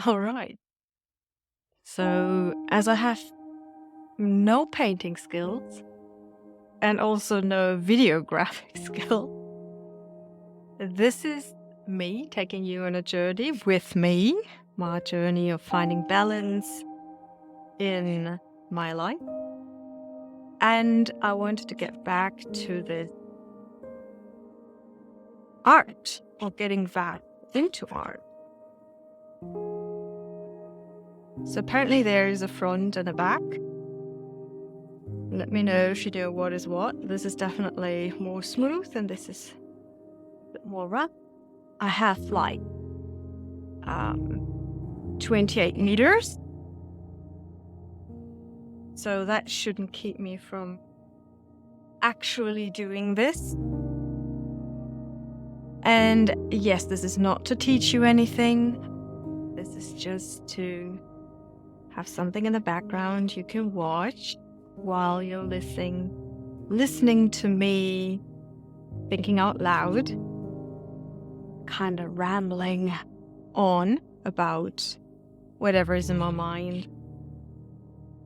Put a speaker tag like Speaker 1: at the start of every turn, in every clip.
Speaker 1: All right. So, as I have no painting skills and also no videographic skill, this is me taking you on a journey with me, my journey of finding balance in my life. And I wanted to get back to the art or getting back into art. So apparently there is a front and a back. Let me know if you know what is what. This is definitely more smooth and this is a bit more rough. I have like 28 meters. So that shouldn't keep me from actually doing this. And yes, this is not to teach you anything. This is just to have something in the background you can watch while you're listening to me thinking out loud, kind of rambling on about whatever is in my mind.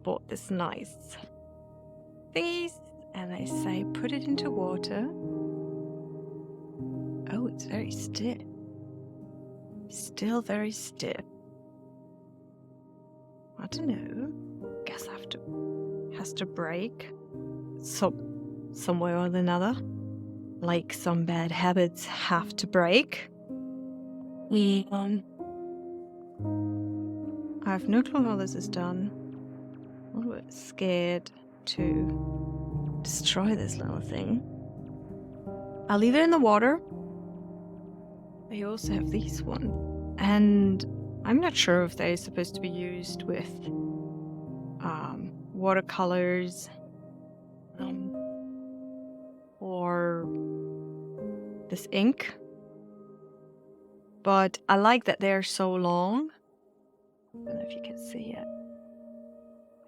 Speaker 1: Bought this nice thingies and they say put it into water. Oh, it's very stiff. Still very stiff. I don't know. Guess has to break somewhere or another. Like some bad habits have to break. I have no clue how this is done. I'm a little bit scared to destroy this little thing. I'll leave it in the water. They also have these ones. And I'm not sure if they're supposed to be used with watercolors or this ink. But I like that they're so long. I don't know if you can see it.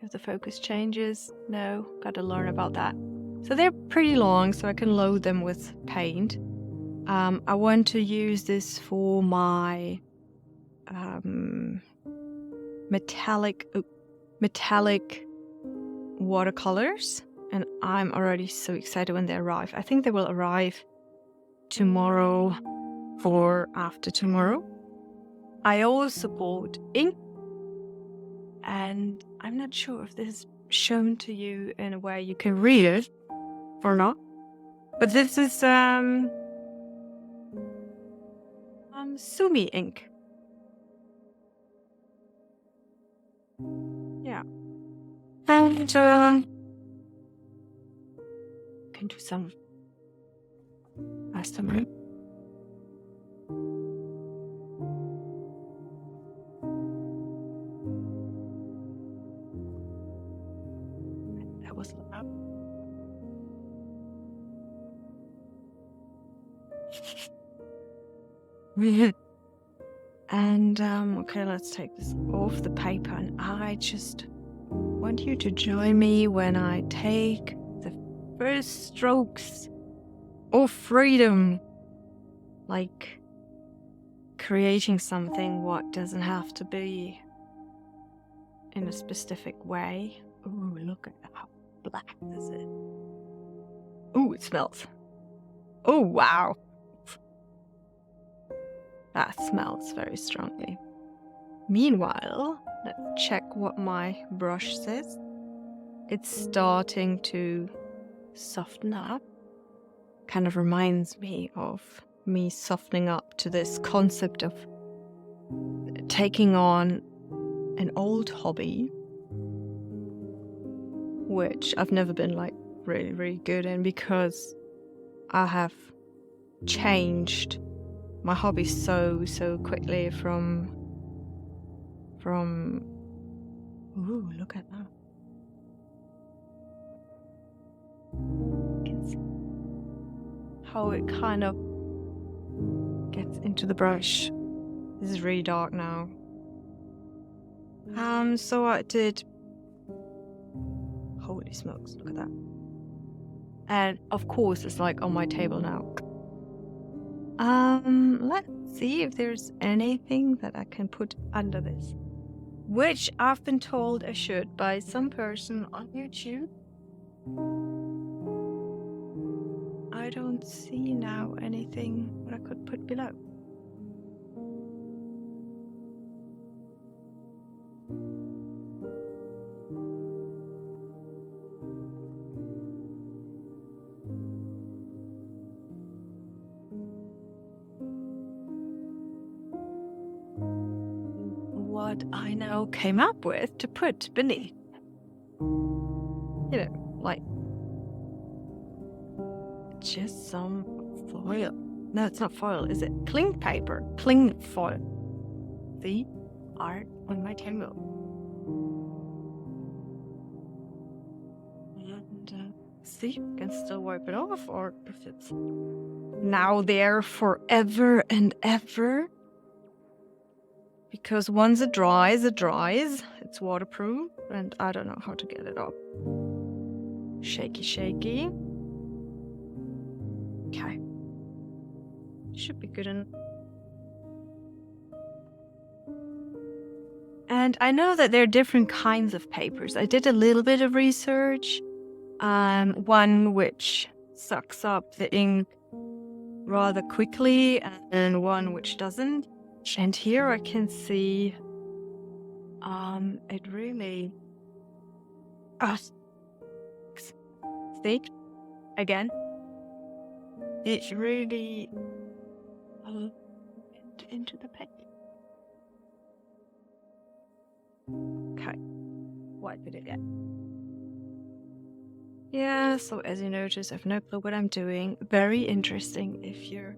Speaker 1: If the focus changes, no, gotta learn about that. So they're pretty long, so I can load them with paint. I want to use this for my metallic watercolors, and I'm already so excited when they arrive. I think they will arrive tomorrow or after tomorrow. I also bought ink, and I'm not sure if this is shown to you in a way you can read it or not. But this is Sumi ink. Yeah. And can do some estimate. That was loud. And okay, let's take this off the paper, and I just want you to join me when I take the first strokes of freedom, like creating something what doesn't have to be in a specific way. Ooh, look at how black this is. Ooh, it smells. Oh, wow. That smells very strongly. Meanwhile, let's check what my brush says. It's starting to soften up. Kind of reminds me of me softening up to this concept of taking on an old hobby, which I've never been like really, really good in because I have changed my hobby so quickly from ooh, look at that. How it kind of gets into the brush. This is really dark now. So I did. Holy smokes, look at that. And of course it's like on my table now. Let's see if there's anything that I can put under this, which I've been told I should by some person on YouTube. I don't see now anything what I could put below. What I now came up with to put beneath. Like just some foil. No, it's not foil, is it? Cling paper. Cling foil. See? Art on my table. And see, you can still wipe it off, or if it's now there forever and ever. Because once it dries, it's waterproof, and I don't know how to get it off. Shaky, shaky. Okay. Should be good enough. And I know that there are different kinds of papers. I did a little bit of research. One which sucks up the ink rather quickly, and one which doesn't. And here I can see it really see again, it really into the paper. Okay, wipe it again. Yeah, so as you notice, I've no clue what I'm doing. Very interesting if you're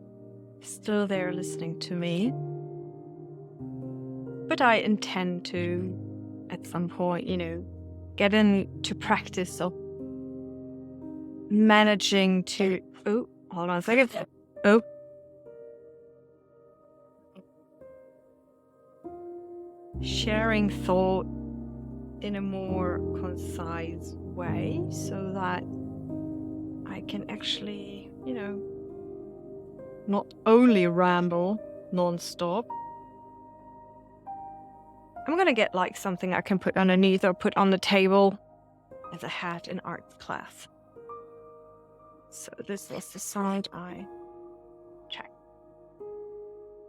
Speaker 1: still there listening to me. But I intend to, at some point, get into practice of managing to... Oh, hold on a second. Oh. Sharing thought in a more concise way so that I can actually, not only ramble non-stop. I'm gonna get like something I can put underneath or put on the table as a hat in art class. So this was the side I checked.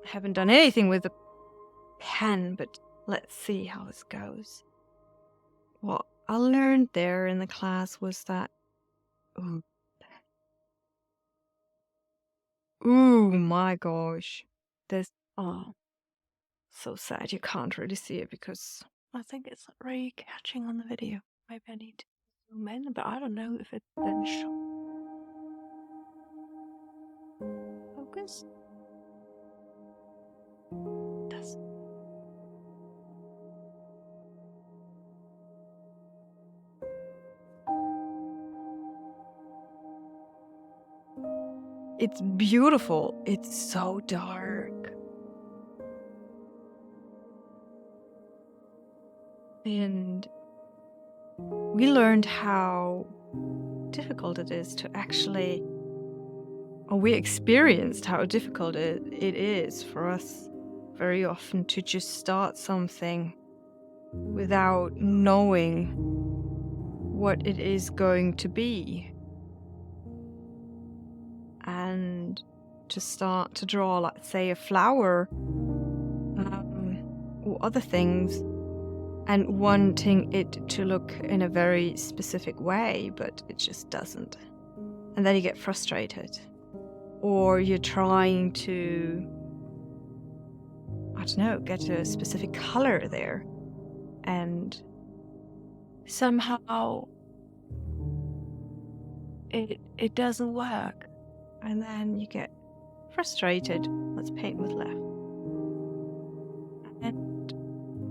Speaker 1: I haven't done anything with the pen, but let's see how this goes. What I learned there in the class was that... Ooh, my gosh. This... Oh. So sad you can't really see it because I think it's not really catching on the video. Maybe I need to zoom in, but I don't know if it then focus. It does. It's beautiful. It's so dark. And we learned how difficult it is to actually, or we experienced how difficult it is for us very often to just start something without knowing what it is going to be. And to start to draw, let's say, a flower or other things, and wanting it to look in a very specific way, but it just doesn't. And then you get frustrated. Or you're trying to, I don't know, get a specific color there. And somehow it doesn't work. And then you get frustrated. Let's paint with left. And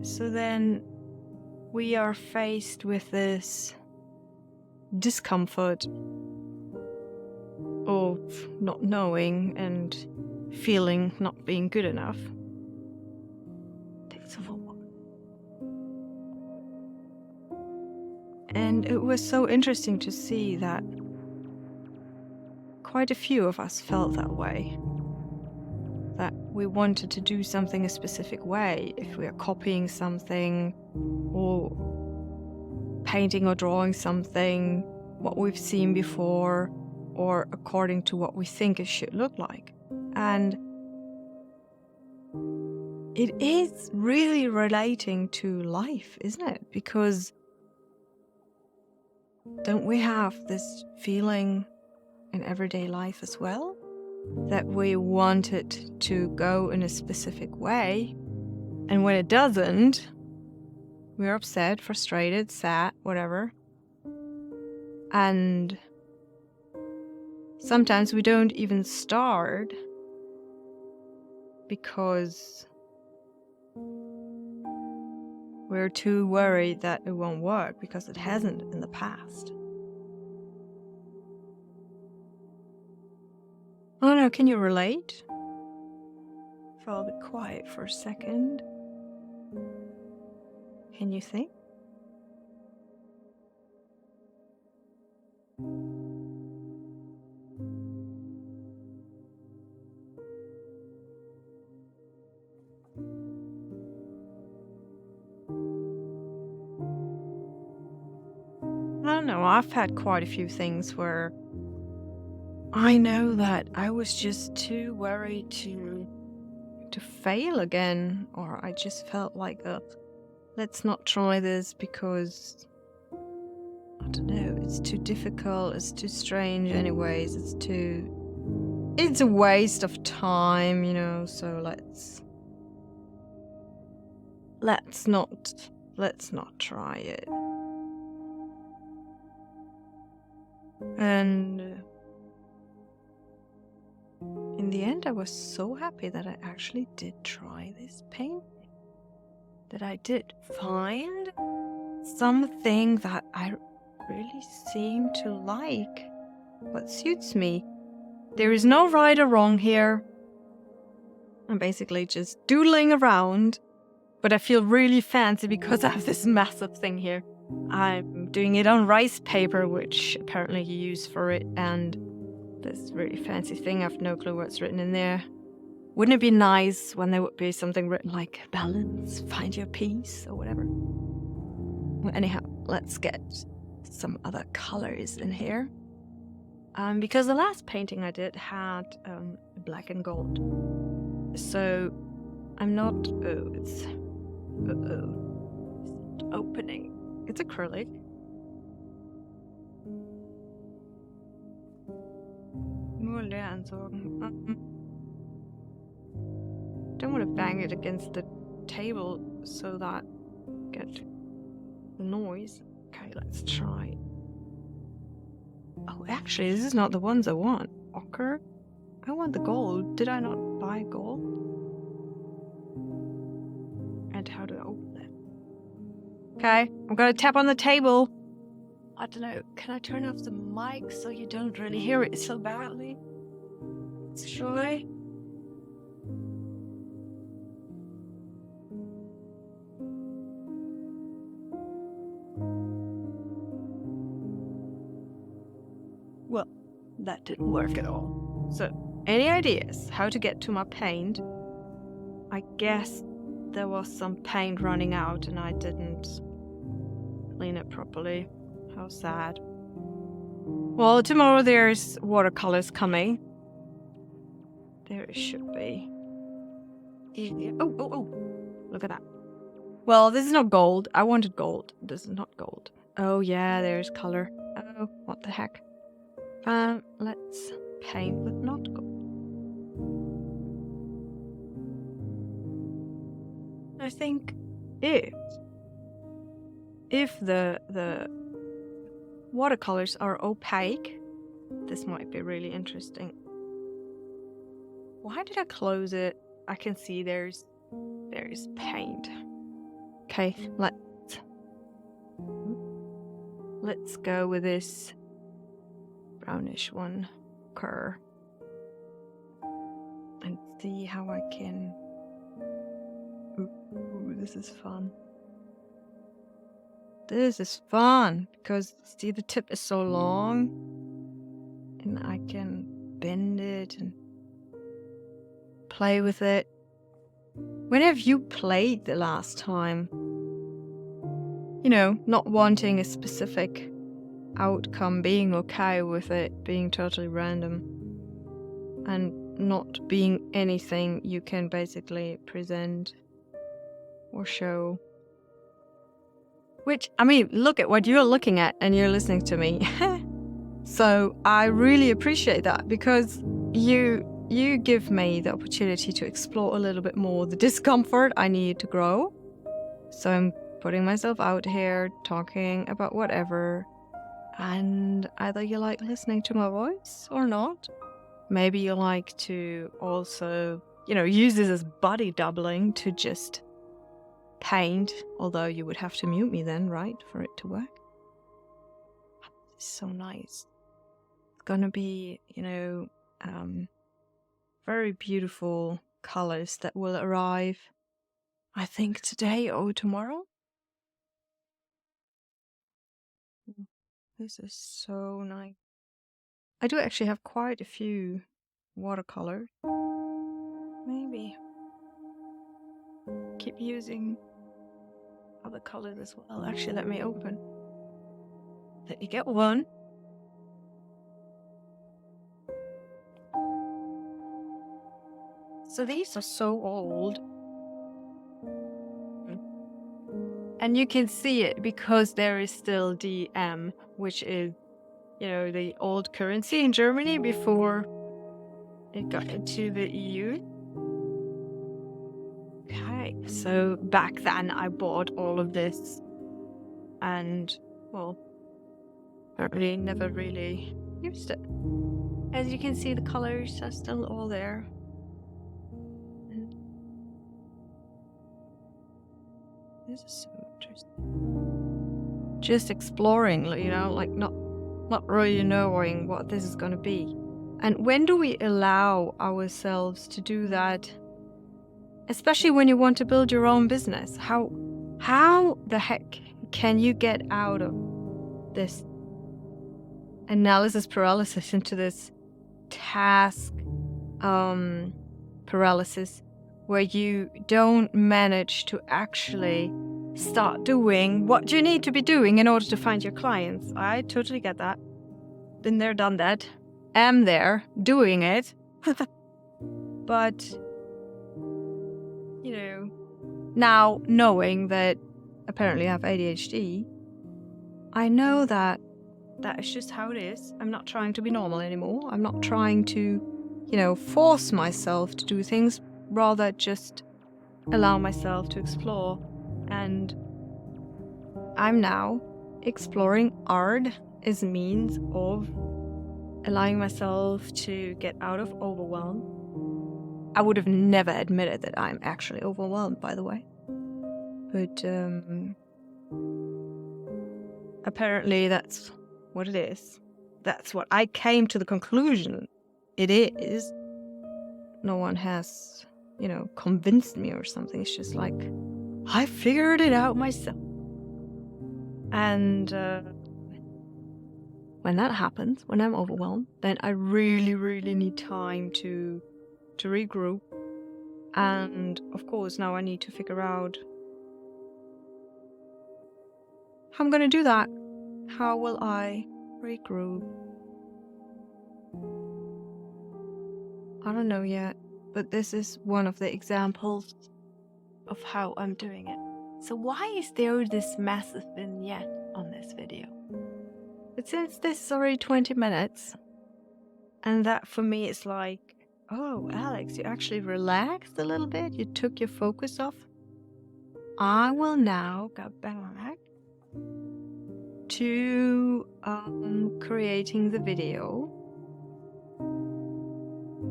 Speaker 1: so then we are faced with this discomfort of not knowing and feeling not being good enough. Takes a while. And it was so interesting to see that quite a few of us felt that way. That we wanted to do something a specific way, if we are copying something or painting or drawing something, what we've seen before, or according to what we think it should look like. And it is really relating to life, isn't it? Because don't we have this feeling in everyday life as well? That we want it to go in a specific way, and when it doesn't, we're upset, frustrated, sad, whatever. And sometimes we don't even start because we're too worried that it won't work because it hasn't in the past. Oh no, can you relate? Feel a bit quiet for a second. Can you think? I don't know, I've had quite a few things where I know that I was just too worried to fail again, or I just felt like, let's not try this because, I don't know, it's too difficult, it's too strange anyways, it's a waste of time, so let's not try it. And in the end, I was so happy that I actually did try this painting. That I did find something that I really seem to like, what suits me. There is no right or wrong here. I'm basically just doodling around, but I feel really fancy because I have this massive thing here. I'm doing it on rice paper, which apparently you use for it, and this really fancy thing, I have no clue what's written in there. Wouldn't it be nice when there would be something written like balance, find your peace, or whatever? Well, anyhow, let's get some other colors in here. Because the last painting I did had black and gold. So I'm not... it's opening. It's acrylic. Nur Leeransorgen. Don't want to bang it against the table so that get noise. Okay, let's try. Oh, actually, this is not the ones I want. Ochre? I want the gold. Did I not buy gold? And how do I open it? Okay, I'm gonna tap on the table. I don't know. Can I turn off the mic so you don't really hear it so badly? Let's try. Well, that didn't work at all. So, any ideas how to get to my paint? I guess there was some paint running out and I didn't clean it properly. How sad. Well, tomorrow there's watercolors coming. There it should be. Oh, look at that. Well, this is not gold. I wanted gold. This is not gold. Oh yeah, there's color. Oh, what the heck. Let's paint with not gold. I think if the watercolors are opaque, this might be really interesting. Why did I close it? I can see there's paint. Okay, let's go with this brownish one, ochre, and see how I can. Ooh, this is fun. This is fun because see the tip is so long, and I can bend it and play with it. When have you played the last time? Not wanting a specific outcome, being okay with it being totally random, and not being anything you can basically present or show. Which, look at what you're looking at and you're listening to me. So I really appreciate that, because you give me the opportunity to explore a little bit more the discomfort I need to grow. So I'm putting myself out here, talking about whatever, and either you like listening to my voice or not. Maybe you like to also, use this as body doubling to just paint, although you would have to mute me then, right, for it to work. It's so nice. It's gonna be, very beautiful colors that will arrive, I think today or tomorrow. This is so nice. I do actually have quite a few watercolors. Maybe keep using other colors as well. Actually, let me open. Let me get one. So these are so old. And you can see it because there is still DM, which is, the old currency in Germany before it got into the EU. Okay, so back then I bought all of this and, well, apparently never really used it. As you can see, the colors are still all there. This is so interesting. Just exploring, like not really knowing what this is going to be. And when do we allow ourselves to do that? Especially when you want to build your own business. How the heck can you get out of this analysis paralysis into this task paralysis, where you don't manage to actually start doing what you need to be doing in order to find your clients? I totally get that. Been there, done that. Am there, doing it. But, now knowing that apparently I have ADHD, I know that is just how it is. I'm not trying to be normal anymore. I'm not trying to, force myself to do things, rather just allow myself to explore. And I'm now exploring art as a means of allowing myself to get out of overwhelm. I would have never admitted that I'm actually overwhelmed, by the way. But apparently that's what it is. That's what I came to the conclusion it is. No one has, convinced me or something. It's just like, I figured it out myself. And when that happens, when I'm overwhelmed, then I really, really need time to regroup. And of course, now I need to figure out how I'm going to do that. How will I regroup? I don't know yet, but this is one of the examples of how I'm doing it. So why is there this massive vignette on this video? But since this is already 20 minutes, and that for me is like, oh, Alex, you actually relaxed a little bit. You took your focus off. I will now go back to creating the video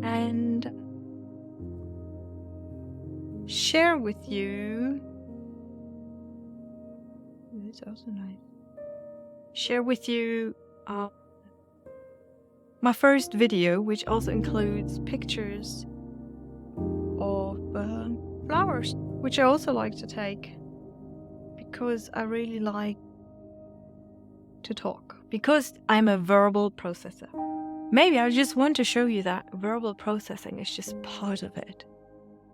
Speaker 1: and share with you. It's also nice. Share with you my first video, which also includes pictures of flowers, which I also like to take because I really like to talk, because I'm a verbal processor. Maybe I just want to show you that verbal processing is just part of it.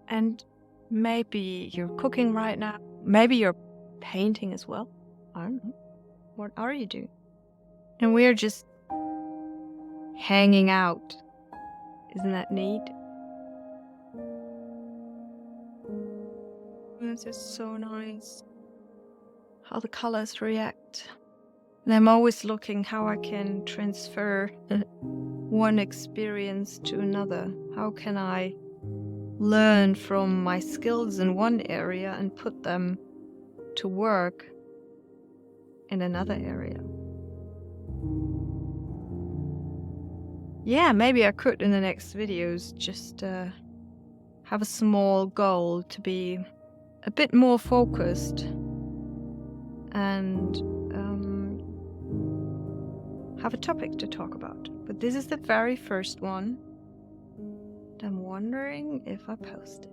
Speaker 1: And maybe you're cooking right now. Maybe you're painting as well. I don't know. What are you doing? And we're just hanging out. Isn't that neat? This is so nice. How the colors react. And I'm always looking how I can transfer one experience to another. How can I learn from my skills in one area and put them to work in another area? Yeah, maybe I could in the next videos just have a small goal to be a bit more focused and have a topic to talk about. But this is the very first one. And I'm wondering if I post it.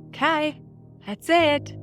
Speaker 1: Okay, that's it.